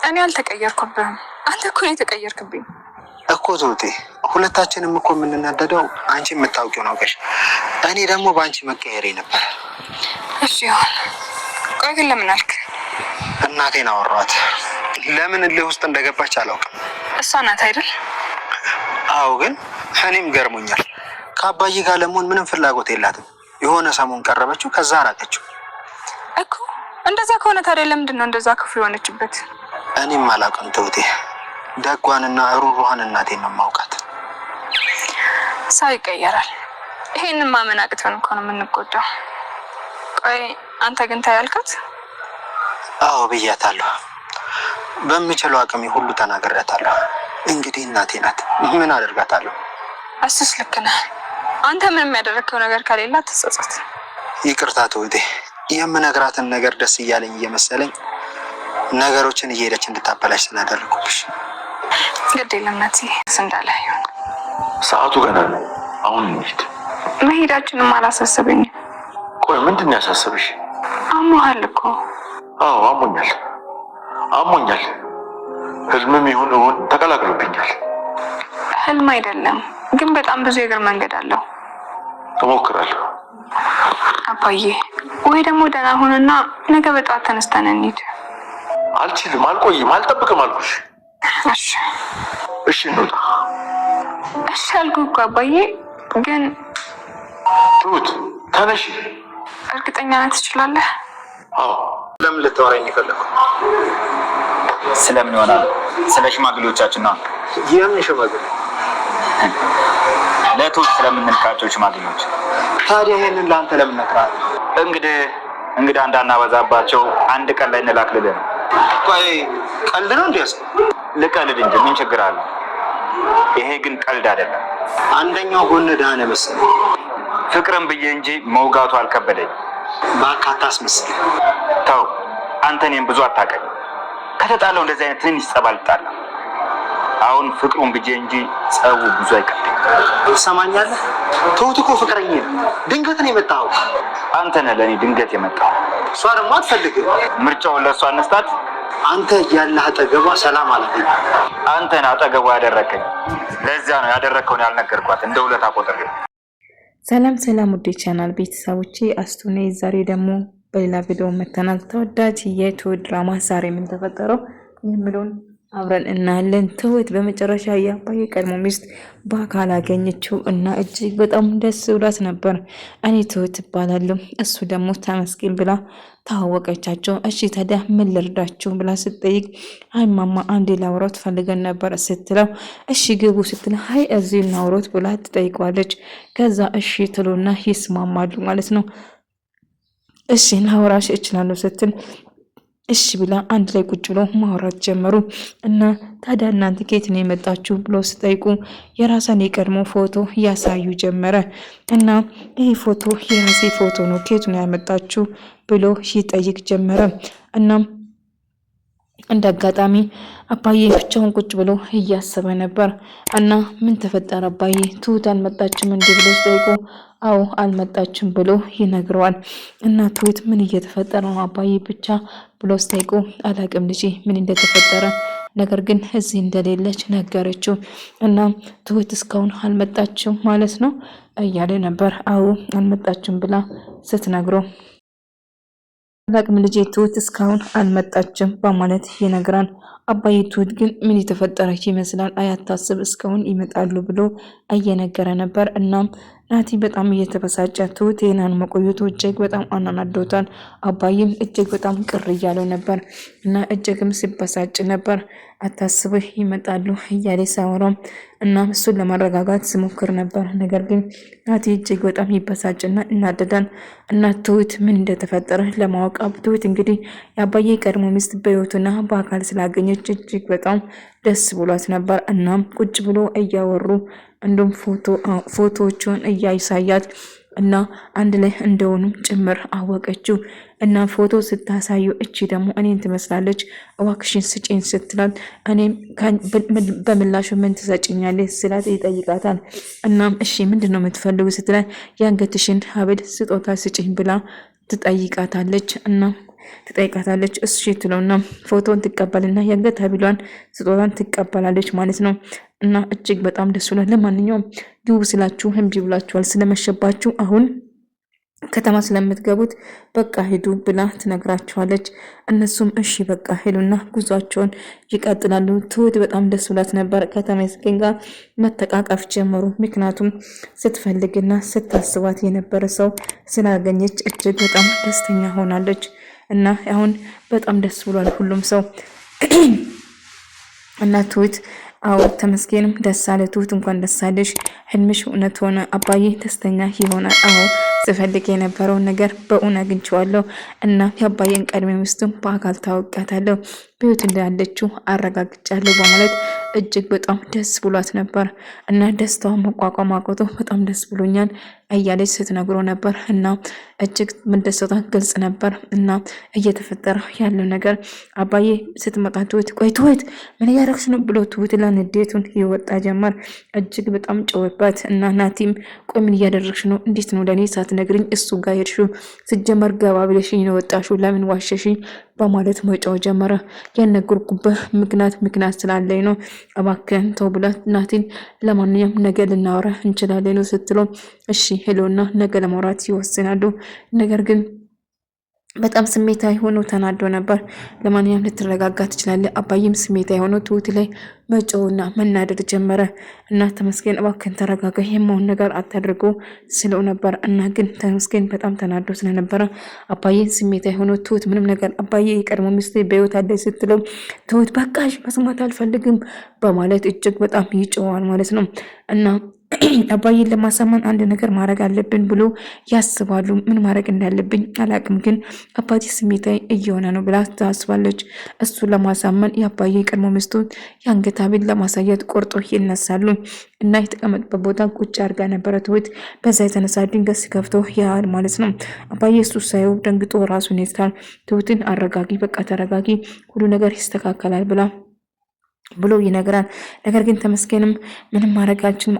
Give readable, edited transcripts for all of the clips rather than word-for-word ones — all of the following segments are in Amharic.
እኔ አልተቀየርኩብህም። አንተ እኮ ነው የተቀየርክብኝ እኮ ዞቴ። ሁለታችንም እኮ የምንናደደው አንቺ የምታውቂው ነው ገሽ፣ እኔ ደግሞ በአንቺ መቀየሬ ነበር። እሺ ይሁን። ቆይ ግን ለምን አልክ? እናቴን አወሯት። ለምን እልህ ውስጥ እንደገባች አላውቅም። እሷ ናት አይደል? አዎ፣ ግን እኔም ገርሞኛል። ከአባዬ ጋር ለመሆን ምንም ፍላጎት የላትም። የሆነ ሰሞን ቀረበችው፣ ከዛ አራቀችው እኮ። እንደዛ ከሆነ ታዲያ ለምንድን ነው እንደዛ ክፉ የሆነችበት? እኔም አላውቅም ትሁቴ። ደጓንና ሩሩሃን እናቴን ነው የማውቃት። ሰው ይቀየራል። ይሄንን ማመን አቅቶን እኮ ነው የምንጎዳው። ቆይ አንተ ግን ታያልካት? አዎ ብያታለሁ። በሚችለው አቅሜ ሁሉ ተናግሬያታለሁ። እንግዲህ እናቴ ናት፣ ምን አደርጋታለሁ? እሱስ ልክ ነህ። አንተ ምንም ያደረግከው ነገር ከሌላ አትጸጸት። ይቅርታ ትሁቴ፣ የምነግራትን ነገር ደስ እያለኝ እየመሰለኝ ነገሮችን እየሄደች እንድታበላሽ ስላደረኩብሽ። ግድ የለም ናቲ፣ እንዳለ ይሁን። ሰዓቱ ገና ነው። አሁን እንሂድ። መሄዳችንም አላሳሰበኝም። ቆይ ምንድን ነው ያሳሰብሽ? አሞሃል እኮ። አዎ አሞኛል። ህልምም ይሁን እውን ተቀላቅሎብኛል። ህልም አይደለም ግን በጣም ብዙ የእግር መንገድ አለው። እሞክራለሁ። አባዬ ወይ ደግሞ ደህና ሁንና ነገ በጠዋት ተነስተን እንሂድ። አልችልም፣ አልቆይም፣ አልጠብቅም አልኩሽ። እሺ እንውጣ። እሺ አልኩህ እኮ አባዬ። ግን ትሁት ተነሺ። እርግጠኛ ነህ ትችላለህ? አዎ። ለምን ልታወራኝ የፈለኩ? ስለምን ይሆናል? ስለ ሽማግሌዎቻችን ነው። የምን ሽማግሌ? ለትሁት ስለምንልካቸው ሽማግሌዎች። ታዲያ ይሄንን ለአንተ ለምን ነግረሃል? እንግዲህ እንዳናበዛባቸው አንድ ቀን ላይ እንላክልልህ ነው። ቆይ ቀልድ ነው እንዴ? ልቀልድ እንጂ ምን ችግር አለ? ይሄ ግን ቀልድ አይደለም። አንደኛው ጎን ዳነ መሰለኝ። ፍቅርን ብዬ እንጂ መውጋቱ አልከበደኝ። ባካታ አስመስል። ተው አንተ እኔን ብዙ አታውቀኝ። ከተጣለው እንደዚህ አይነት ትንሽ ጸብ አልጣላ። አሁን ፍቅሩን ብዬ እንጂ ጸቡ ብዙ አይከብደኝ። ትሰማኛለህ? ትሁት እኮ ፍቅረኛ ነው። ድንገት ነው የመጣው። አንተ ነህ ለእኔ ድንገት የመጣው። እሷ ደግሞ አትፈልግም። ምርጫውን ለእሷ አነስታት። አንተ ያለህ አጠገቧ ሰላም አለኝ። አንተ ነህ አጠገቧ ያደረከኝ። ለዚያ ነው ያደረከውን ያልነገርኳት እንደ ውለታ ቆጥሬ። ሰላም ውዴ ቻናል ቤተሰቦቼ፣ አስቱ ነኝ። ዛሬ ደግሞ በሌላ ቪዲዮ መተናል። ተወዳጅ የትሁት ድራማ ዛሬ ምን ተፈጠረው የሚለውን አብረን እናያለን። ትሁት በመጨረሻ የአባዬ ቀድሞ ሚስት በአካል አገኘችው እና እጅግ በጣም ደስ ብሏት ነበር። እኔ ትሁት እባላለሁ፣ እሱ ደግሞ ተመስገን ብላ ታወቀቻቸው። እሺ ታዲያ ምን ልርዳችሁ ብላ ስትጠይቅ አይ ማማ አንዴ ላውራት ፈልገን ነበር ስትለው እሺ ግቡ ስትል አይ እዚህ እናውራት ብላ ትጠይቀዋለች። ከዛ እሺ ትሎና ይስማማሉ ማለት ነው። እሺ ላውራሽ እችላለሁ ስትል እሺ ብላ አንድ ላይ ቁጭ ብለው ማውራት ጀመሩ። እና ታዲያ እናንተ ከየት ነው የመጣችሁ ብሎ ሲጠይቁ የራሳን የቀድሞ ፎቶ ያሳዩ ጀመረ። እና ይህ ፎቶ የራሴ ፎቶ ነው ከየት ነው ያመጣችሁ ብሎ ይጠይቅ ጀመረ። እናም እንደ አጋጣሚ አባዬ ብቻውን ቁጭ ብሎ እያሰበ ነበር። እና ምን ተፈጠረ አባዬ ትሁት አልመጣችም እንዴ ብሎ ሲጠይቁ አዎ አልመጣችም ብሎ ይነግረዋል። እና ትሁት ምን እየተፈጠረ ነው አባዬ ብቻ ብሎ ሲጠይቁ አላቅም ልጄ ምን እንደተፈጠረ፣ ነገር ግን እዚህ እንደሌለች ነገረችው። እና ትሁት እስካሁን አልመጣችም ማለት ነው እያለ ነበር። አዎ አልመጣችም ብላ ስትነግረው አላቅም ልጄ ትሁት እስካሁን አልመጣችም በማለት ይነግራል። አባዬ ትሁት ግን ምን የተፈጠረች ይመስላል አያታስብ እስካሁን ይመጣሉ ብሎ እየነገረ ነበር። እናም ናቲ በጣም እየተበሳጨ ትሁት ይሄንን መቆየቱ እጅግ በጣም አናናዶታል። አባዬም እጅግ በጣም ቅር እያለው ነበር እና እጅግም ሲበሳጭ ነበር። አታስበህ ይመጣሉ እያለ ሳወራም እና እሱን ለማረጋጋት ሲሞክር ነበር። ነገር ግን ናቲ እጅግ በጣም ይበሳጭና እናደዳል። እና ትሁት ምን እንደተፈጠረ ለማወቅ ትሁት እንግዲህ የአባዬ ቀድሞ ሚስት በህይወቱና በአካል ስላገኘች እጅግ በጣም ደስ ብሏት ነበር። እናም ቁጭ ብሎ እያወሩ እንዲሁም ፎቶዎቹን እያሳያት እና አንድ ላይ እንደሆኑ ጭምር አወቀችው። እና ፎቶ ስታሳዩ እቺ ደግሞ እኔን ትመስላለች እባክሽን ስጪኝ ስትላት እኔም በምላሹ ምን ትሰጪኛለሽ ስላት ይጠይቃታል። እናም እሺ ምንድነው የምትፈልጉ ስትላት የአንገትሽን ሀብል ስጦታ ስጪኝ ብላ ትጠይቃታለች። እና ትጠይቃታለች። እሺ ትለውና ፎቶን ትቀበልና የአንገት ሐብሏን ስጦታን ትቀበላለች ማለት ነው። እና እጅግ በጣም ደስ ብሏል። ለማንኛውም ግቡ ስላችሁ እምቢ ብላችኋል፣ ስለመሸባችሁ አሁን ከተማ ስለምትገቡት በቃ ሄዱ ብላ ትነግራቸዋለች። እነሱም እሺ በቃ ሄዱና ጉዟቸውን ይቀጥላሉ። ትሁት በጣም ደስ ብላት ነበር። ከተመስገን ጋር መተቃቀፍ ጀመሩ። ምክንያቱም ስትፈልግና ስታስባት የነበረ ሰው ስላገኘች እጅግ በጣም ደስተኛ ሆናለች። እና አሁን በጣም ደስ ብሏል ሁሉም ሰው እና ትሁት አዎ ተመስገንም ደስ አለ። ትሁት እንኳን ደስ አለሽ፣ ህልምሽ እውነት ሆነ፣ አባዬ ደስተኛ ይሆናል። አዎ ስፈልግ የነበረውን ነገር በእውነት አግኝቼዋለሁ እና የአባዬን ቀድሜ ሚስቱን በአካል ታውቃታለሁ፣ በህይወት እንዳለችው አረጋግጫለሁ በማለት እጅግ በጣም ደስ ብሏት ነበር። እና ደስታውን መቋቋም አቅቶ በጣም ደስ ብሎኛል እያለች ስትነግሮ ነበር። እና እጅግ መደሰቷን ግልጽ ነበር። እና እየተፈጠረ ያለው ነገር አባዬ ስትመጣ ትሁት ቆይ ትሁት ምን እያደረግሽ ነው ብሎ ትሁት ንዴቱን ይወጣ ጀመር። እጅግ በጣም ጨወባት። እና ናቲም ቆይ ምን እያደረግሽ ነው? እንዴት ነው ለእኔ ሳትነግሪኝ እሱ ጋር ሄድሽው? ስትጀመር ገባ ብለሽኝ ነው ወጣሽው፣ ለምን ዋሸሽኝ? በማለት መጫው ጀመረ። ያነገርኩበት ምክንያት ስላለኝ ነው፣ እባክህን ተው ብላ ናቲን ለማንኛውም ነገ ልናወራ እንችላለን ነው ስትለው እሺ ሄሎና ነገ ለማውራት ይወስናሉ። ነገር ግን በጣም ስሜታዊ ሆኖ ተናዶ ነበር። ለማንኛውም ልትረጋጋ ትችላለህ። አባዬም ስሜታዊ ሆኖ ትሁት ላይ መጮውና መናደድ ጀመረ። እና ተመስገን እባክህን ተረጋጋ፣ የማውን ነገር አታድርጎ ስለው ነበር። እና ግን ተመስገን በጣም ተናዶ ስለነበረ አባዬን ስሜታዊ ሆኖ ትሁት ምንም ነገር አባዬ የቀድሞ ሚስት በህይወት አለች ስትለው ትሁት በቃሽ መስማት አልፈልግም በማለት እጅግ በጣም ይጮዋል ማለት ነው። እና አባዬን ለማሳመን አንድ ነገር ማድረግ አለብን ብሎ ያስባሉ። ምን ማድረግ እንዳለብኝ አላቅም፣ ግን አባቴ ስሜታዊ እየሆነ ነው ብላ ታስባለች። እሱን ለማሳመን የአባዬ ቀድሞ ሚስቱን የአንገት ሐብል ለማሳየት ቆርጦ ይነሳሉ። እና የተቀመጥበት ቦታ ቁጭ አድርጋ ነበረ ትሁት። በዛ የተነሳ ድንገት ሲከፍተው ያህል ማለት ነው። አባዬ እሱ ሳየው ደንግጦ ራሱን ይስታል። ትሁትን አረጋጊ፣ በቃ ተረጋጊ፣ ሁሉ ነገር ይስተካከላል ብሎ ይነግራል። ነገር ግን ተመስገንም ምንም ማድረግ አልችልም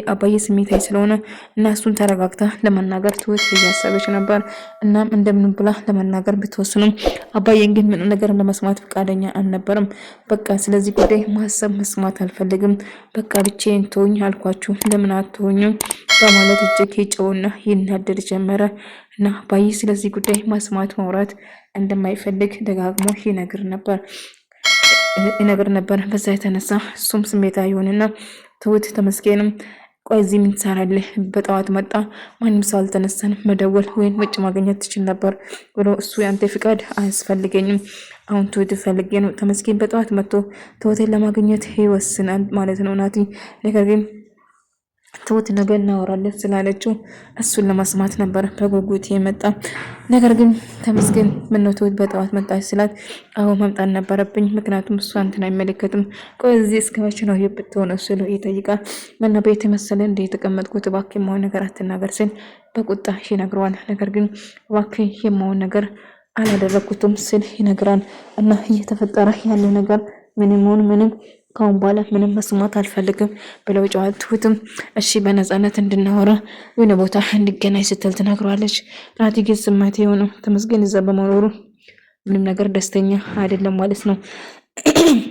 አባዬ ስሜታዊ ስለሆነ እና እሱን ተረጋግታ ለመናገር ትሁት እያሰበች ነበር። እናም እንደምን ብላ ለመናገር ብትወስኑም አባዬን ግን ምን ነገር ለመስማት ፈቃደኛ አልነበረም። በቃ ስለዚህ ጉዳይ ማሰብ መስማት አልፈልግም፣ በቃ ብቻዬን ተውኝ አልኳችሁ ለምን አትሆኙም በማለት እጅግ ይጨውና ይናደድ ጀመረ። እና አባዬ ስለዚህ ጉዳይ መስማት ማውራት እንደማይፈልግ ደጋግሞ ይነግር ነበር። በዛ የተነሳ እሱም ስሜታዊ ይሆንና ትሁት ተመስገንም ቆይ እዚህ ምን ትሰራለህ? በጠዋት መጣ፣ ማንም ሰው አልተነሳንም፣ መደወል ወይም ውጭ ማግኘት ትችል ነበር ብሎ እሱ ያንተ ፍቃድ አያስፈልገኝም፣ አሁን ትሁት ፈልጌ ነው። ተመስገን በጠዋት መጥቶ ትሁትን ለማግኘት ይወስናል ማለት ነው ናቲ። ነገር ግን ትሁት ነገ እናወራለን ስላለችው እሱን ለማስማት ነበር በጉጉት የመጣ። ነገር ግን ተመስገን ምነው ትሁት በጠዋት መጣች ስላት አዎ መምጣት ነበረብኝ፣ ምክንያቱም እሷ እንትን አይመለከትም። ቆይ እዚህ እስከ መቼ ነው የምትሆነው ስለው ይጠይቃል። እና ቤት መሰለ እንደ የተቀመጥኩት እባክህ የማውን ነገር አትናገር ስል በቁጣ ይነግረዋል። ነገር ግን እባክህ የማውን ነገር አላደረኩትም ስል ይነግራል። እና እየተፈጠረ ያለው ነገር ምንም ካሁን በኋላ ምንም መስማት አልፈልግም ብለው ጨዋል። ትሁትም እሺ በነፃነት እንድናወራ የሆነ ቦታ እንድገናኝ ስትል ትነግረዋለች። ናቲ ግን ስሜት የሆነው ተመስገን እዛ በመኖሩ ምንም ነገር ደስተኛ አይደለም ማለት ነው።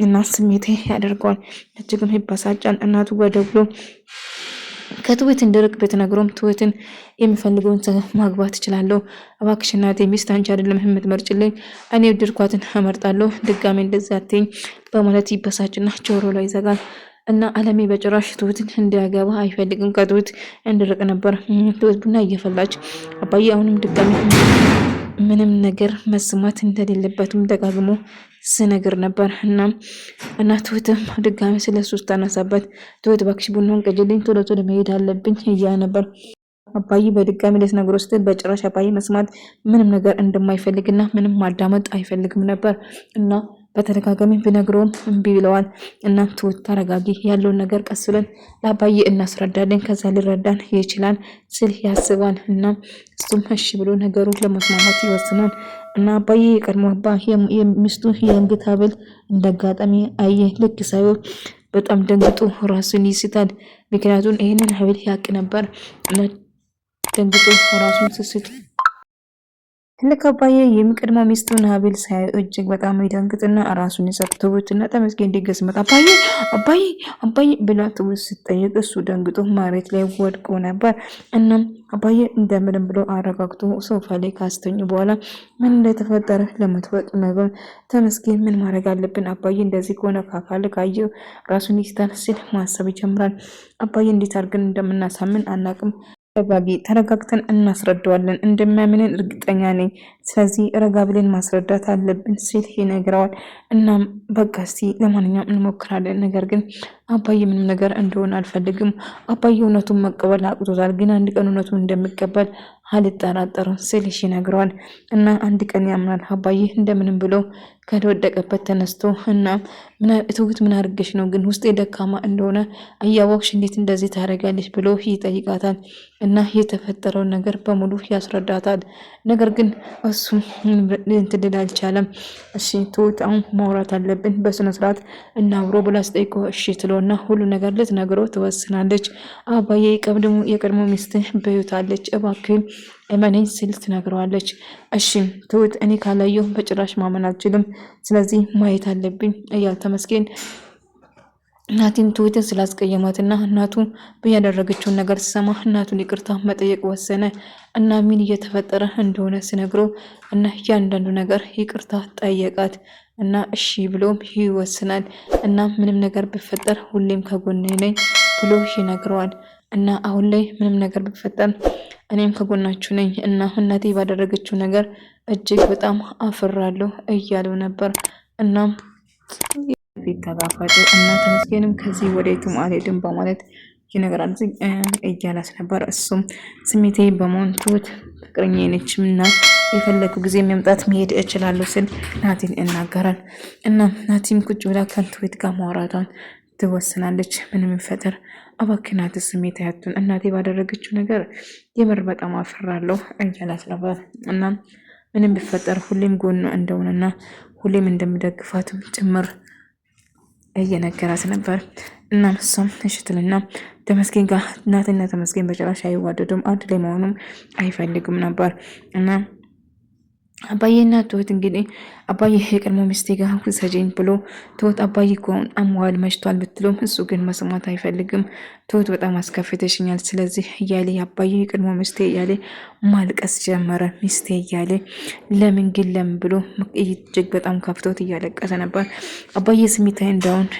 እና ስሜቴ ያደርገዋል፣ እጅግም ይበሳጫል። እናቱ ጋር ደውሎ ከትሁት እንድርቅ ብትነግረውም ትሁትን የሚፈልገውን ማግባት እችላለሁ፣ እባክሽ እናቴ ሚስት አንቺ አይደለም የምትመርጭልኝ፣ እኔ ድርኳትን እመርጣለሁ፣ ድጋሜ እንደዛ አትይኝ በማለት ይበሳጭና ጆሮ ላይ ይዘጋል። እና አለሜ በጭራሽ ትሁትን እንዲያገባ አይፈልግም፣ ከትሁት እንድርቅ ነበር። ትሁት ቡና እየፈላች አባዬ አሁንም ድጋሜ ምንም ነገር መስማት እንደሌለበትም ደጋግሞ ስነግር ነበር። እና ትሁትም ድጋሚ ስለሱ ተነሳበት። ትሁት እባክሽ ቡናውን ቀጅልኝ፣ ቶሎ መሄድ አለብኝ እያ ነበር። አባዬ በድጋሚ ልትነግረው ስትል በጭራሽ አባዬ መስማት ምንም ነገር እንደማይፈልግና ምንም ማዳመጥ አይፈልግም ነበር። እና በተደጋጋሚ ቢነግረውም እምቢ ብለዋል። እና ትሁት ተረጋጊ፣ ያለውን ነገር ቀስ ብለን ለአባዬ እናስረዳለን፣ ከዛ ሊረዳን ይችላል ስል ያስባል። እና እሱም እሺ ብሎ ነገሩን ለመስማማት ይወስናል። እና አባዬ የቀድሞ አባ የሚስቱ የአንገት ሐብል እንዳጋጣሚ አየ። ልክ ሳይሆን በጣም ደንግጦ ራሱን ይስታል። ምክንያቱም ይህንን ሐብል ያቅ ነበር። ደንግጦ ራሱን ስስት ልክ አባዬ የሚቀድመው ሚስቱን ሀብል ሳይ እጅግ በጣም ይደንግጥና ራሱን ይሰጥተውትና ተመስገን እንዲገስ መጣ አባዬ ብላ ትውት ስትጠይቅ እሱ ደንግጦ መሬት ላይ ወድቆ ነበር። እናም አባዬ እንደምንም ብሎ አረጋግቶ ሶፋ ላይ ካስተኙ በኋላ ምን እንደተፈጠረ ለመትወቅ ነገር ተመስገን ምን ማድረግ አለብን አባዬ እንደዚህ ከሆነ ካካል ካየው ራሱን ይስታል ሲል ማሰብ ይጀምራል። አባዬ እንዴት አድርገን እንደምናሳምን አናቅም። ተረጋግተን እናስረዳዋለን እንደሚያምንን እርግጠኛ ነኝ። ስለዚህ ረጋ ብለን ማስረዳት አለብን ሲል ይነግረዋል። እናም በቃ እስቲ ለማንኛውም እንሞክራለን፣ ነገር ግን አባዬ ምንም ነገር እንደሆነ አልፈልግም። አባዬ እውነቱን መቀበል አቅቶታል፣ ግን አንድ ቀን እውነቱን እንደሚቀበል አልጠራጠርም ሲል ይነግረዋል። እና አንድ ቀን ያምናል። አባዬ እንደምንም ብሎ ከወደቀበት ተነስቶ እና ትሁት ምን አድርገሽ ነው ግን ውስጤ ደካማ እንደሆነ እያወቅሽ እንዴት እንደዚህ ታደርጋለች ብሎ ይጠይቃታል። እና የተፈጠረውን ነገር በሙሉ ያስረዳታል። ነገር ግን እሱም እንትን አልቻለም። እሺ ትሁት አሁን ማውራት አለብን በስነ ስርዓት እና አብሮ ብላ ስጠይቆ እሺ ትለውና ሁሉ ነገር ልትነግረው ትወስናለች። አባዬ የቀድሞ ሚስት በሕይወት አለች እባክህ እመነኝ ስል ትነግረዋለች። እሺ ትሁት እኔ ካላየሁ በጭራሽ ማመን አልችልም፣ ስለዚህ ማየት አለብኝ እያለ ተመስገን እናቴን ትሁትን ስላስቀየማትና እናቱ ያደረገችውን ነገር ሲሰማ እናቱን ይቅርታ መጠየቅ ወሰነ። እና ምን እየተፈጠረ እንደሆነ ሲነግረው እና እያንዳንዱ ነገር ይቅርታ ጠየቃት እና እሺ ብሎም ይወስናል። እና ምንም ነገር ቢፈጠር ሁሌም ከጎኔ ነኝ ብሎ ይነግረዋል። እና አሁን ላይ ምንም ነገር ቢፈጠር እኔም ከጎናችሁ ነኝ እና እናቴ ባደረገችው ነገር እጅግ በጣም አፍራለሁ እያለው ነበር። እናም ፊት ተጋፈጡ እና ተመስገንም ከዚህ ወዴትም አልሄድም በማለት ይነግራል እያላት ነበር። እሱም ስሜቴ በመሆን ትሁት ፍቅረኛ ነች እና የፈለጉ ጊዜ መምጣት መሄድ እችላለሁ ስል ናቲን እናገራል። እና ናቲም ቁጭ ብላ ከትሁት ጋር ማውራቷን ትወስናለች። ምንም ይፈጠር እባክህ ናቲ ስሜት ያቱን እናቴ ባደረገችው ነገር የምር በጣም አፍራለሁ እያላት ነበር። እና ምንም ቢፈጠር ሁሌም ጎኑ እንደሆነና ሁሌም እንደሚደግፋትም ጭምር እየነገራት ነበር። እና እሷም እሽትልና ተመስገን ጋር ናትና ተመስገን በጭራሽ አይዋደዱም፣ አንድ ላይ መሆኑም አይፈልግም ነበር። እና አባዬና ትሁት እንግዲህ አባዬ የቀድሞ ሚስቴ ጋር ውሰጂኝ ብሎ ትሁት አባዬ እኮ አሟል መሽቷል ብትሎም እሱ ግን መስማት አይፈልግም። ትሁት በጣም አስከፍተሽኛል፣ ስለዚህ እያለ አባዬ የቀድሞ ሚስቴ እያለ ማልቀስ ጀመረ። ሚስቴ እያለ ለምን ብሎ እጅግ በጣም ከፍቶት እያለቀሰ ነበር። አባዬ ስሜታዊ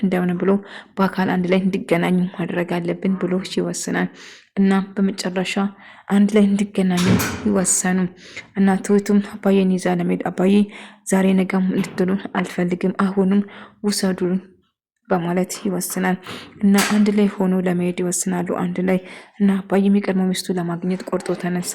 እንደሆነ ብሎ በአካል አንድ ላይ እንዲገናኙ ማድረግ አለብን ብሎ ይወስናል። እና በመጨረሻ አንድ ላይ እንዲገናኙ ይወሰኑ። እና ትሁቱም አባዬን ይዛ ለመሄድ አባዬ ዛሬ ነገም እንድትሉ አልፈልግም፣ አሁንም ውሰዱ በማለት ይወስናል። እና አንድ ላይ ሆኖ ለመሄድ ይወስናሉ። አንድ ላይ እና አባዬ የሚቀድመው ሚስቱ ለማግኘት ቆርጦ ተነሳ።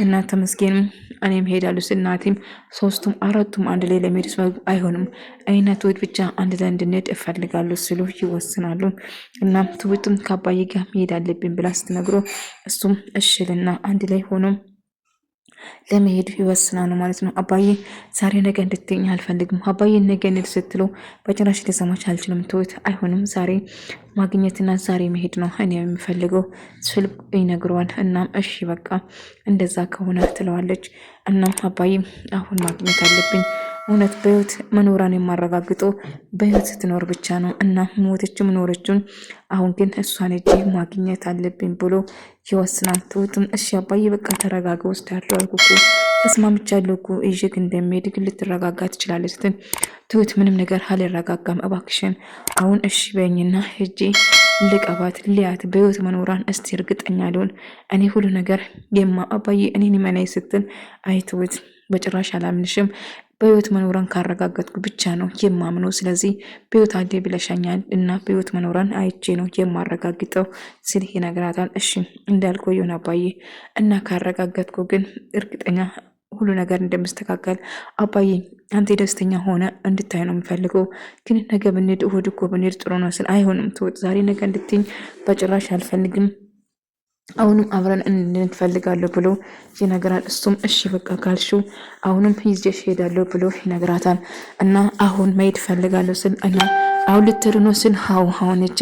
እና ተመስገንም እኔም ሄዳለሁ ስል እናቴም ሶስቱም አራቱም አንድ ላይ ለመሄድ አይሆንም አይና ትሁት ብቻ አንድ ላይ እንድንሄድ እፈልጋለሁ ሲሉ ይወስናሉ። እና ትሁትም ከአባዬ ጋር መሄድ አለብኝ ብላ ስትነግሮ እሱም እሽልና አንድ ላይ ሆኖ ለመሄድ ይወስናሉ ማለት ነው። አባዬ ዛሬ ነገ እንድትገኝ አልፈልግም፣ አባዬ ነገ እንሂድ ስትለው በጭራሽ ሊሰማች አልችልም። ትሁት አይሆንም ዛሬ ማግኘትና ዛሬ መሄድ ነው እኔ የምፈልገው ስል ይነግረዋል። እናም እሺ በቃ እንደዛ ከሆነ ትለዋለች። እናም አባዬ አሁን ማግኘት አለብኝ፣ እውነት በህይወት መኖራን የማረጋግጠው በህይወት ስትኖር ብቻ ነው እና ሞተችም ኖረችም አሁን ግን እሷን እጅ ማግኘት አለብኝ ብሎ ይወስናል። ትሁትም እሺ አባዬ በቃ ተረጋጋ፣ ወስዳለሁ አልኩህ እኮ ተስማምቻለሁ እኮ እጅግ እንደሚሄድ ግን ልትረጋጋ ትችላለች ስትል ትሁት ምንም ነገር አልረጋጋም እባክሽን አሁን እሺ በይኝና ሄጄ ልቀባት ሊያት በህይወት መኖራን እስቲ እርግጠኛ ልሆን እኔ ሁሉ ነገር አባዬ እኔን ይመናይ ስትል አይ ትሁት በጭራሽ አላምንሽም በህይወት መኖራን ካረጋገጥኩ ብቻ ነው የማምነው። ስለዚህ በህይወት አለ ብለሻኛል እና በህይወት መኖራን አይቼ ነው የማረጋግጠው ሲል ይነግራታል። እሺ እንዳልከው ይሁን አባዬ እና ካረጋገጥኩ ግን እርግጠኛ ሁሉ ነገር እንደምስተካከል አባዬ አንተ ደስተኛ ሆነ እንድታይ ነው የምፈልገው። ግን ነገ ብንሄድ እሑድ እኮ ብንሄድ ጥሩ ነው ስል አይሆንም ትሁት ዛሬ ነገ እንድትይኝ በጭራሽ አልፈልግም አሁንም አብረን እንፈልጋለሁ ብሎ ይነግራል። እሱም እሺ በቃ ካልሽው አሁንም ይዤሽ ሄዳለሁ ብሎ ይነግራታል። እና አሁን መሄድ ፈልጋለሁ ስል እና አሁን ልትርኖ ስል ሀውነቼ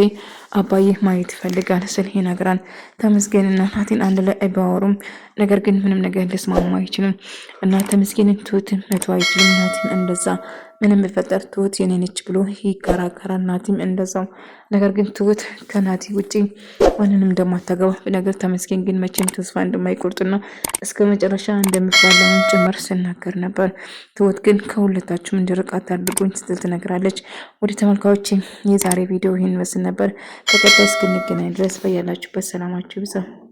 አባዬ ማየት ይፈልጋል ስል ይነግራል። ተመስገንና ናቲን አንድ ላይ አይባወሩም። ነገር ግን ምንም ነገር ሊስማሙ አይችልም እና ተመስገንን ትሁትን መተው አይችልም። ናቲም እንደዛ ምንም ቢፈጠር ትሁት የኔ ነች ብሎ ይከራከራል። ናቲም እንደዛው። ነገር ግን ትሁት ከናቲ ውጪ ማንንም እንደማታገባ ነገር ተመስገን ግን መቼም ተስፋ እንደማይቆርጥና እስከ መጨረሻ እንደምትባለውን ጭምር ስናገር ነበር። ትሁት ግን ከሁለታችሁም እንድርቃት አድርጎኝ ስትል ትነግራለች። ወደ ተመልካዮች የዛሬ ቪዲዮ ይህን መስል ነበር። በቀጣይ እስክንገናኝ ድረስ በያላችሁበት ሰላማችሁ ይብዛ።